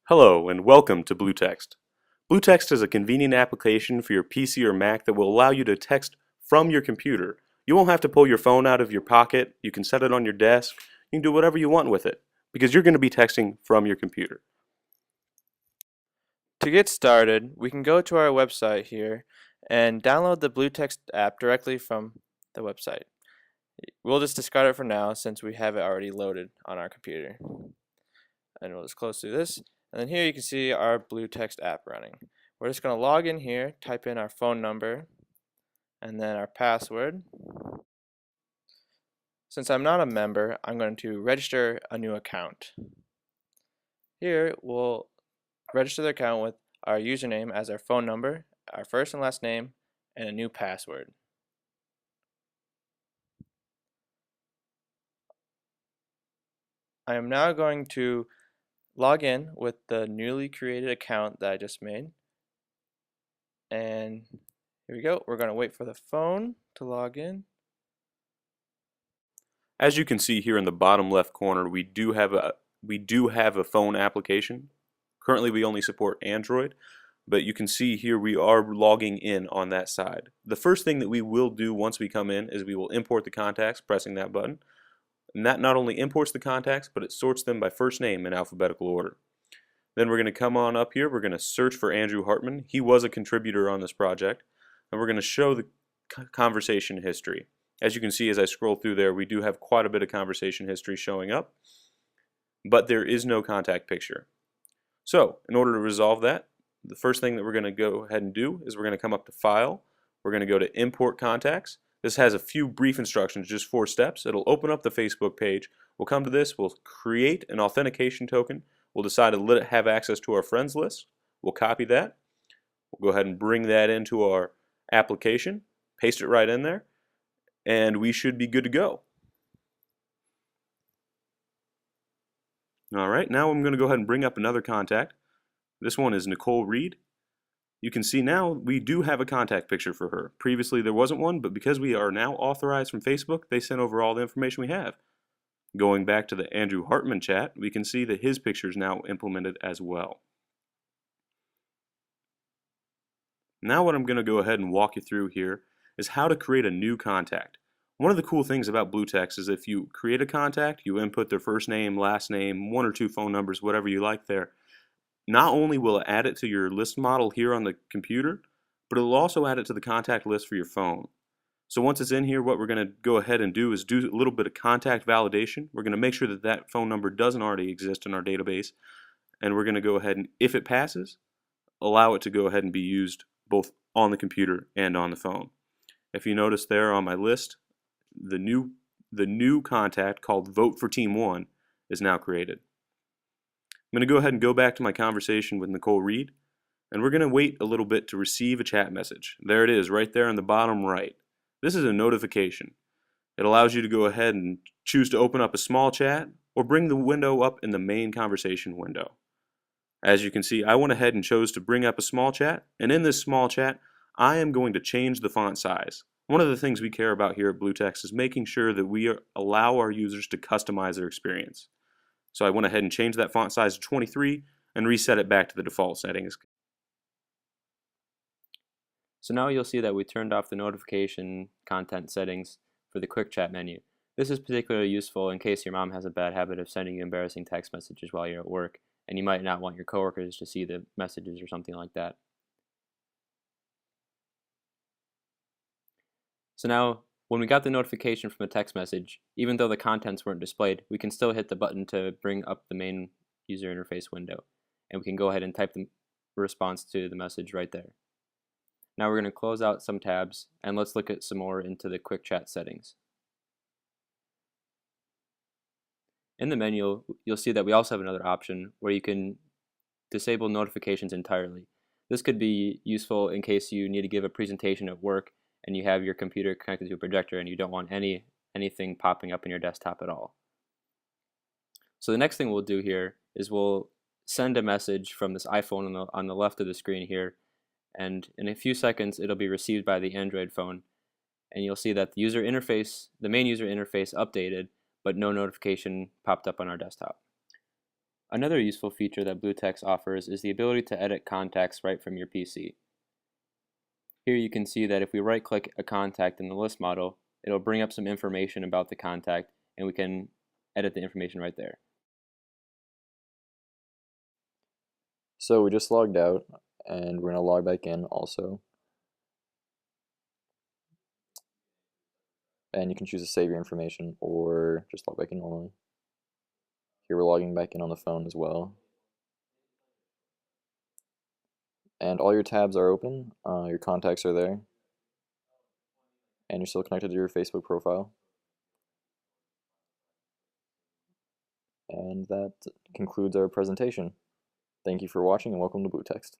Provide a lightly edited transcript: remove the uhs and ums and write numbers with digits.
Hello and welcome to BlueText. BlueText is a convenient application for your PC or Mac that will allow you to text from your computer. You won't have to pull your phone out of your pocket, you can set it on your desk, you can do whatever you want with it because you're going to be texting from your computer. To get started, we can go to our website here and download the BlueText app directly from the website. We'll just discard it for now since we have it already loaded on our computer. And we'll just close through this. And then here you can see our BlueText app running. We're just going to log in here, type in our phone number, and then our password. Since I'm not a member, I'm going to register a new account. Here we'll register the account with our username as our phone number, our first and last name, and a new password. I am now going to log in with the newly created account that I just made. And here we go. We're going to wait for the phone to log in. As you can see here in the bottom left corner, we do have a phone application. Currently we only support Android, but you can see here we are logging in on that side. The first thing that we will do once we come in is we will import the contacts, pressing that button. And that not only imports the contacts, but it sorts them by first name in alphabetical order. Then we're going to come on up here, we're going to search for Andrew Hartman. He was a contributor on this project. And we're going to show the conversation history. As you can see as I scroll through there, we do have quite a bit of conversation history showing up, but there is no contact picture. So in order to resolve that, the first thing that we're going to go ahead and do is we're going to come up to File, we're going to go to Import Contacts. This has a few brief instructions, just 4 steps. It'll open up the Facebook page. We'll come to this, we'll create an authentication token, we'll decide to let it have access to our friends list, we'll copy that, we'll go ahead and bring that into our application, paste it right in there, and we should be good to go. Alright, now I'm going to go ahead and bring up another contact. This one is Nicole Reed. You can see now we do have a contact picture for her. Previously there wasn't one, but because we are now authorized from Facebook, they sent over all the information we have. Going back to the Andrew Hartman chat, we can see that his picture is now implemented as well. Now what I'm going to go ahead and walk you through here is how to create a new contact. One of the cool things about BlueText is if you create a contact, you input their first name, last name, 1 or 2 phone numbers, whatever you like there. Not only will it add it to your list model here on the computer, but it'll also add it to the contact list for your phone. So once it's in here, what we're going to go ahead and do is do a little bit of contact validation. We're going to make sure that that phone number doesn't already exist in our database, and we're going to go ahead and, if it passes, allow it to go ahead and be used both on the computer and on the phone. If you notice there on my list, the new contact called Vote for Team 1 is now created. I'm going to go ahead and go back to my conversation with Nicole Reed, and we're going to wait a little bit to receive a chat message. There it is, right there in the bottom right. This is a notification. It allows you to go ahead and choose to open up a small chat or bring the window up in the main conversation window. As you can see, I went ahead and chose to bring up a small chat, and in this small chat, I am going to change the font size. One of the things we care about here at BlueText is making sure that we allow our users to customize their experience. So I went ahead and changed that font size to 23 and reset it back to the default settings. So now you'll see that we turned off the notification content settings for the quick chat menu. This is particularly useful in case your mom has a bad habit of sending you embarrassing text messages while you're at work, and you might not want your coworkers to see the messages or something like that. So now, when we got the notification from a text message, even though the contents weren't displayed, we can still hit the button to bring up the main user interface window, and we can go ahead and type the response to the message right there. Now we're going to close out some tabs, and let's look at some more into the quick chat settings. In the menu, you'll see that we also have another option where you can disable notifications entirely. This could be useful in case you need to give a presentation at work and you have your computer connected to a projector and you don't want anything popping up in your desktop at all. So the next thing we'll do here is we'll send a message from this iPhone on the left of the screen here, and in a few seconds it'll be received by the Android phone, and you'll see that the main user interface updated, but no notification popped up on our desktop. Another useful feature that BlueText offers is the ability to edit contacts right from your PC. Here you can see that if we right-click a contact in the list model, it'll bring up some information about the contact, and we can edit the information right there. So we just logged out, and we're going to log back in also. And you can choose to save your information or just log back in normally. Here we're logging back in on the phone as well. And all your tabs are open, your contacts are there, and you're still connected to your Facebook profile. And that concludes our presentation. Thank you for watching and welcome to BlueText.